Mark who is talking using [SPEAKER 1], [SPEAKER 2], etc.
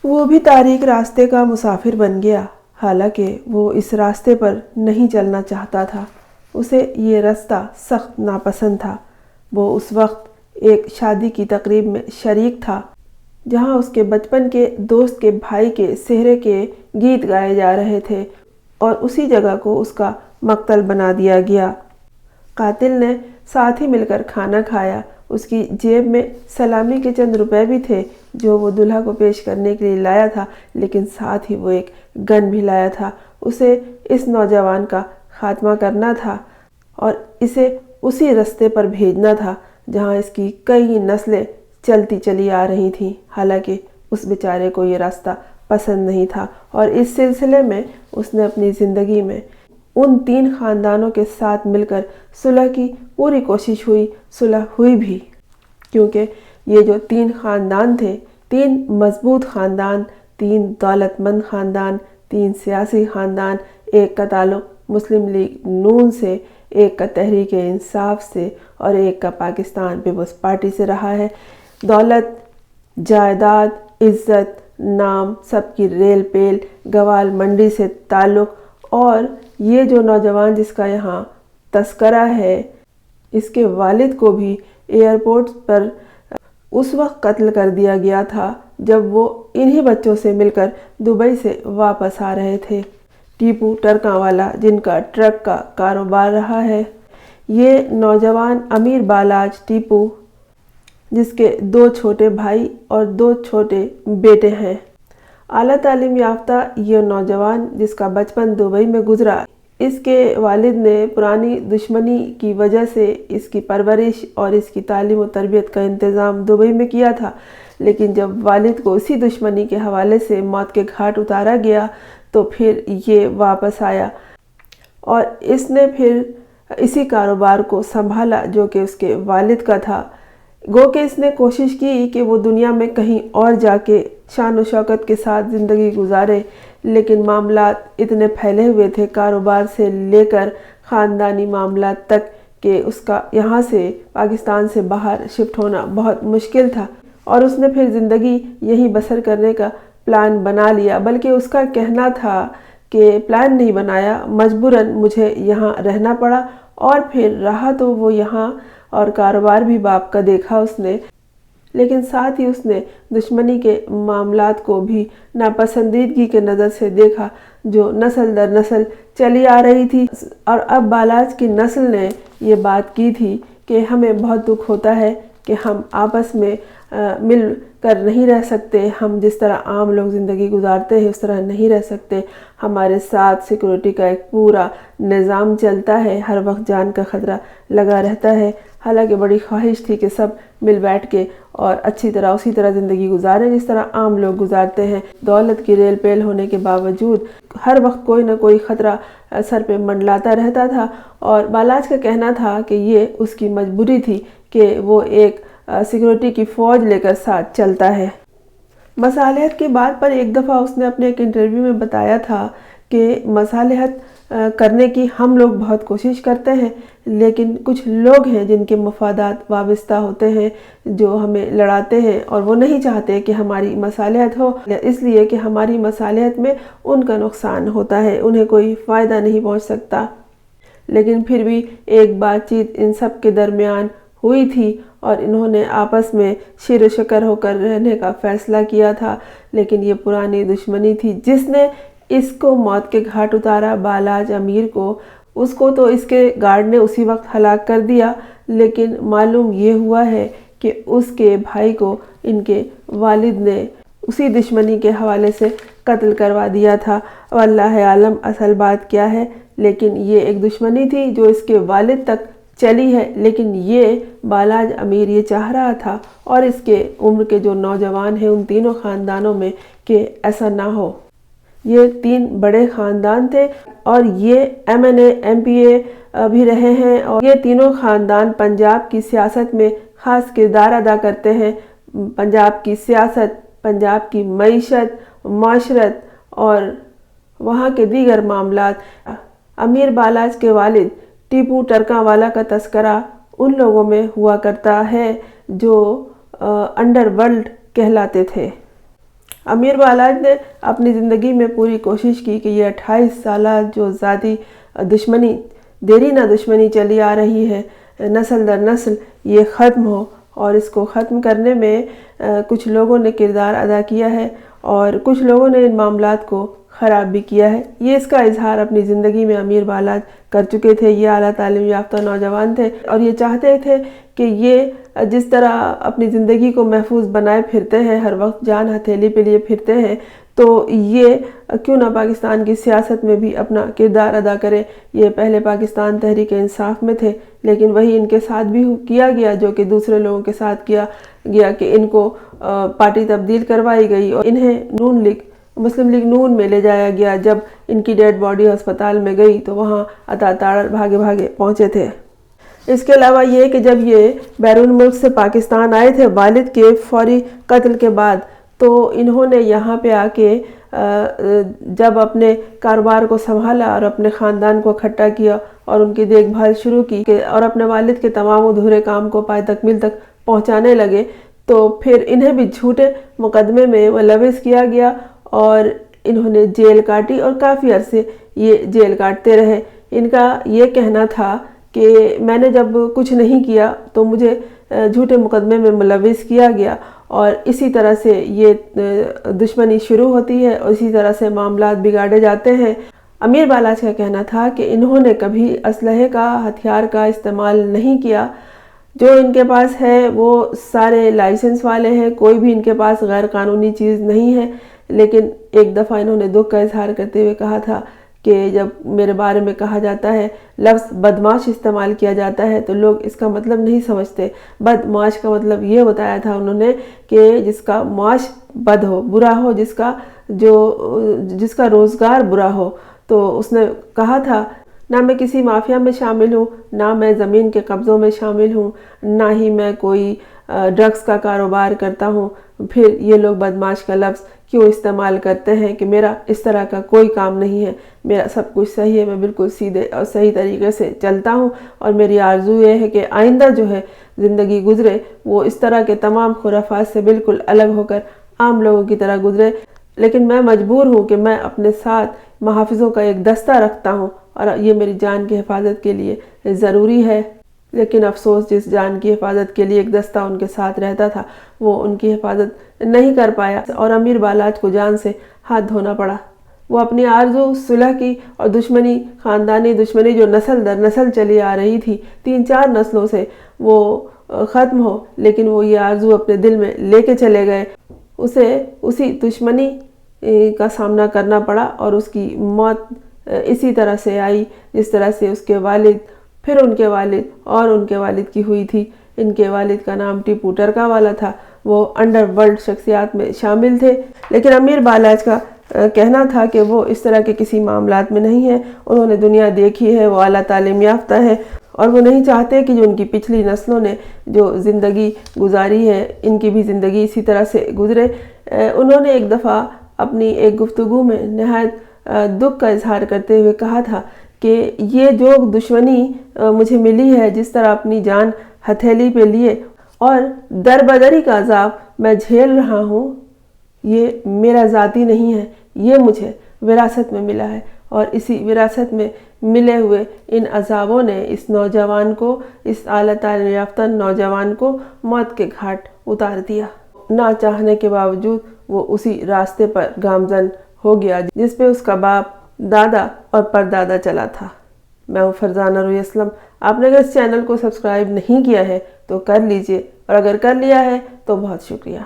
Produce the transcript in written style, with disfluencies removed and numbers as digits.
[SPEAKER 1] وہ بھی تاریک راستے کا مسافر بن گیا، حالانکہ وہ اس راستے پر نہیں چلنا چاہتا تھا۔ اسے یہ راستہ سخت ناپسند تھا۔ وہ اس وقت ایک شادی کی تقریب میں شریک تھا جہاں اس کے بچپن کے دوست کے بھائی کے سہرے کے گیت گائے جا رہے تھے، اور اسی جگہ کو اس کا مقتل بنا دیا گیا۔ قاتل نے ساتھ ہی مل کر کھانا کھایا۔ اس کی جیب میں سلامی کے چند روپے بھی تھے جو وہ دلہا کو پیش کرنے کے لیے لایا تھا، لیکن ساتھ ہی وہ ایک گن بھی لایا تھا۔ اسے اس نوجوان کا خاتمہ کرنا تھا اور اسے اسی راستے پر بھیجنا تھا جہاں اس کی کئی نسلیں چلتی چلی آ رہی تھیں، حالانکہ اس بیچارے کو یہ راستہ پسند نہیں تھا، اور اس سلسلے میں اس نے اپنی زندگی میں ان 3 خاندانوں کے ساتھ مل کر صلح کی پوری کوشش ہوئی۔ صلح ہوئی بھی، کیونکہ یہ جو 3 خاندان تھے، 3 مضبوط خاندان، 3 دولت مند خاندان، 3 سیاسی خاندان، ایک کا تعلق مسلم لیگ نون سے، ایک کا تحریک انصاف سے، اور ایک کا پاکستان پیپلز پارٹی سے رہا ہے۔ دولت، جائیداد، عزت، نام، سب کی ریل پیل، گوال منڈی سے تعلق، اور یہ جو نوجوان جس کا یہاں تذکرہ ہے، اس کے والد کو بھی ایئرپورٹ پر اس وقت قتل کر دیا گیا تھا جب وہ انہی بچوں سے مل کر دبئی سے واپس آ رہے تھے۔ ٹیپو ٹرکاں والا، جن کا ٹرک کا کاروبار رہا ہے، یہ نوجوان امیر بالاج ٹیپو، جس کے 2 چھوٹے بھائی اور 2 چھوٹے بیٹے ہیں۔ اعلیٰ تعلیم یافتہ یہ نوجوان جس کا بچپن دبئی میں گزرا، اس کے والد نے پرانی دشمنی کی وجہ سے اس کی پرورش اور اس کی تعلیم و تربیت کا انتظام دبئی میں کیا تھا، لیکن جب والد کو اسی دشمنی کے حوالے سے موت کے گھاٹ اتارا گیا تو پھر یہ واپس آیا، اور اس نے پھر اسی کاروبار کو سنبھالا جو کہ اس کے والد کا تھا۔ گو کہ اس نے کوشش کی کہ وہ دنیا میں کہیں اور جا کے شان و شوکت کے ساتھ زندگی گزارے، لیکن معاملات اتنے پھیلے ہوئے تھے، کاروبار سے لے کر خاندانی معاملات تک، کہ اس کا یہاں سے پاکستان سے باہر شفٹ ہونا بہت مشکل تھا، اور اس نے پھر زندگی یہیں بسر کرنے کا پلان بنا لیا۔ بلکہ اس کا کہنا تھا کہ پلان نہیں بنایا، مجبوراً مجھے یہاں رہنا پڑا، اور پھر رہا تو وہ یہاں، اور کاروبار بھی باپ کا دیکھا اس نے، لیکن ساتھ ہی اس نے دشمنی کے معاملات کو بھی ناپسندیدگی کے نظر سے دیکھا جو نسل در نسل چلی آ رہی تھی۔ اور اب بالاج کی نسل نے یہ بات کی تھی کہ ہمیں بہت دکھ ہوتا ہے کہ ہم آپس میں مل کر نہیں رہ سکتے، ہم جس طرح عام لوگ زندگی گزارتے ہیں اس طرح نہیں رہ سکتے، ہمارے ساتھ سیکورٹی کا ایک پورا نظام چلتا ہے، ہر وقت جان کا خطرہ لگا رہتا ہے۔ حالانکہ بڑی خواہش تھی کہ سب مل بیٹھ کے اور اچھی طرح اسی طرح زندگی گزاریں جس طرح عام لوگ گزارتے ہیں۔ دولت کی ریل پیل ہونے کے باوجود ہر وقت کوئی نہ کوئی خطرہ سر پہ منڈلاتا رہتا تھا، اور بالاج کا کہنا تھا کہ یہ اس کی مجبوری تھی کہ وہ ایک سیکورٹی کی فوج لے کر ساتھ چلتا ہے۔ مصالحت کی بات پر ایک دفعہ اس نے اپنے ایک انٹرویو میں بتایا تھا کہ مصالحت کرنے کی ہم لوگ بہت کوشش کرتے ہیں، لیکن کچھ لوگ ہیں جن کے مفادات وابستہ ہوتے ہیں جو ہمیں لڑاتے ہیں، اور وہ نہیں چاہتے کہ ہماری مصالحت ہو، اس لیے کہ ہماری مصالحت میں ان کا نقصان ہوتا ہے، انہیں کوئی فائدہ نہیں پہنچ سکتا۔ لیکن پھر بھی ایک بات چیت ان سب کے درمیان ہوئی تھی، اور انہوں نے آپس میں شیر و شکر ہو کر رہنے کا فیصلہ کیا تھا، لیکن یہ پرانی دشمنی تھی جس نے اس کو موت کے گھاٹ اتارا۔ بالاج امیر کو، اس کو تو اس کے گارڈ نے اسی وقت ہلاک کر دیا، لیکن معلوم یہ ہوا ہے کہ اس کے بھائی کو ان کے والد نے اسی دشمنی کے حوالے سے قتل کروا دیا تھا۔ واللہ عالم اصل بات کیا ہے، لیکن یہ ایک دشمنی تھی جو اس کے والد تک چلی ہے، لیکن یہ بالاج امیر یہ چاہ رہا تھا، اور اس کے عمر کے جو نوجوان ہیں ان تینوں خاندانوں میں، کہ ایسا نہ ہو۔ یہ 3 بڑے خاندان تھے، اور یہ M N A M P A بھی رہے ہیں، اور یہ تینوں خاندان پنجاب کی سیاست میں خاص کردار ادا کرتے ہیں۔ پنجاب کی سیاست، پنجاب کی معیشت، معاشرت اور وہاں کے دیگر معاملات۔ امیر بالاج کے والد ٹیپو ٹرکاں والا کا تذکرہ ان لوگوں میں ہوا کرتا ہے جو انڈر ورلڈ کہلاتے تھے۔ امیر بالاج نے اپنی زندگی میں پوری کوشش کی کہ یہ 28 سالہ جو ذاتی دشمنی دیرینہ دشمنی چلی آ رہی ہے نسل در نسل یہ ختم ہو، اور اس کو ختم کرنے میں کچھ لوگوں نے کردار ادا کیا ہے اور کچھ لوگوں نے ان معاملات کو خراب بھی کیا ہے۔ یہ اس کا اظہار اپنی زندگی میں امیر بالاج کر چکے تھے۔ یہ اعلیٰ تعلیم یافتہ نوجوان تھے اور یہ چاہتے تھے کہ یہ جس طرح اپنی زندگی کو محفوظ بنائے پھرتے ہیں، ہر وقت جان ہتھیلی پہ لیے پھرتے ہیں، تو یہ کیوں نہ پاکستان کی سیاست میں بھی اپنا کردار ادا کرے۔ یہ پہلے پاکستان تحریک انصاف میں تھے، لیکن وہی ان کے ساتھ بھی کیا گیا جو کہ دوسرے لوگوں کے ساتھ کیا گیا کہ ان کو پارٹی تبدیل کروائی گئی اور انہیں مسلم لیگ نون میں لے جایا گیا۔ جب ان کی ڈیڈ باڈی ہسپتال میں گئی تو وہاں عطا تاڑ بھاگے بھاگے پہنچے تھے۔ اس کے علاوہ یہ کہ جب یہ بیرون ملک سے پاکستان آئے تھے والد کے فوری قتل کے بعد، تو انہوں نے یہاں پہ آ کے جب اپنے کاروبار کو سنبھالا اور اپنے خاندان کو اکٹھا کیا اور ان کی دیکھ بھال شروع کی اور اپنے والد کے تمام ادھورے کام کو پائے تکمیل تک پہنچانے لگے، تو پھر انہیں بھی جھوٹے مقدمے میں ملوث کیا گیا اور انہوں نے جیل کاٹی اور کافی عرصے یہ جیل کاٹتے رہے۔ ان کا یہ کہنا تھا کہ میں نے جب کچھ نہیں کیا تو مجھے جھوٹے مقدمے میں ملوث کیا گیا، اور اسی طرح سے یہ دشمنی شروع ہوتی ہے اور اسی طرح سے معاملات بگاڑے جاتے ہیں۔ امیر بالاج کا کہنا تھا کہ انہوں نے کبھی اسلحے کا، ہتھیار کا استعمال نہیں کیا۔ جو ان کے پاس ہے وہ سارے لائسنس والے ہیں، کوئی بھی ان کے پاس غیر قانونی چیز نہیں ہے۔ لیکن ایک دفعہ انہوں نے دکھ کا اظہار کرتے ہوئے کہا تھا کہ جب میرے بارے میں کہا جاتا ہے، لفظ بدمعاش استعمال کیا جاتا ہے تو لوگ اس کا مطلب نہیں سمجھتے۔ بدمعاش کا مطلب یہ بتایا تھا انہوں نے کہ جس کا معاش بد ہو، برا ہو، جس کا روزگار برا ہو۔ تو اس نے کہا تھا، نہ میں کسی مافیا میں شامل ہوں، نہ میں زمین کے قبضوں میں شامل ہوں، نہ ہی میں کوئی ڈرگز کا کاروبار کرتا ہوں۔ پھر یہ لوگ بدمعاش کا لفظ کیوں استعمال کرتے ہیں کہ میرا اس طرح کا کوئی کام نہیں ہے، میرا سب کچھ صحیح ہے، میں بالکل سیدھے اور صحیح طریقے سے چلتا ہوں، اور میری آرزو یہ ہے کہ آئندہ جو ہے زندگی گزرے وہ اس طرح کے تمام خرافات سے بالکل الگ ہو کر عام لوگوں کی طرح گزرے۔ لیکن میں مجبور ہوں کہ میں اپنے ساتھ محافظوں کا ایک دستہ رکھتا ہوں اور یہ میری جان کی حفاظت کے لیے ضروری ہے۔ لیکن افسوس، جس جان کی حفاظت کے لیے ایک دستہ ان کے ساتھ رہتا تھا وہ ان کی حفاظت نہیں کر پایا اور امیر بالاج کو جان سے ہاتھ دھونا پڑا۔ وہ اپنی آرزو صلح کی اور دشمنی، خاندانی دشمنی جو نسل در نسل چلی آ رہی تھی 3-4 نسلوں سے، وہ ختم ہو، لیکن وہ یہ آرزو اپنے دل میں لے کے چلے گئے۔ اسے اسی دشمنی کا سامنا کرنا پڑا اور اس کی موت اسی طرح سے آئی جس طرح سے اس کے والد، پھر ان کے والد اور ان کے والد کی ہوئی تھی۔ ان کے والد کا نام ٹیپو ٹرکا والا تھا، وہ انڈر ورلڈ شخصیات میں شامل تھے، لیکن امیر بالاج کا کہنا تھا کہ وہ اس طرح کے کسی معاملات میں نہیں ہیں۔ انہوں نے دنیا دیکھی ہے، وہ اعلیٰ تعلیم یافتہ ہے اور وہ نہیں چاہتے کہ جو ان کی پچھلی نسلوں نے جو زندگی گزاری ہے ان کی بھی زندگی اسی طرح سے گزرے۔ انہوں نے ایک دفعہ اپنی ایک گفتگو میں نہایت دکھ کا اظہار کرتے ہوئے کہا تھا کہ یہ جو دشمنی مجھے ملی ہے، جس طرح اپنی جان ہتھیلی پہ لیے اور در بدری کا عذاب میں جھیل رہا ہوں، یہ میرا ذاتی نہیں ہے، یہ مجھے وراثت میں ملا ہے، اور اسی وراثت میں ملے ہوئے ان عذابوں نے اس نوجوان کو، اس اعلیٰ تعلیم یافتہ نوجوان کو موت کے گھاٹ اتار دیا۔ نہ چاہنے کے باوجود وہ اسی راستے پر گامزن ہو گیا جس پہ اس کا باپ، دادا اور پردادا چلا تھا۔ میں ہوں فرزانہ روی اسلم۔ آپ نے اگر اس چینل کو سبسکرائب نہیں کیا ہے تو کر لیجئے، اور اگر کر لیا ہے تو بہت شکریہ۔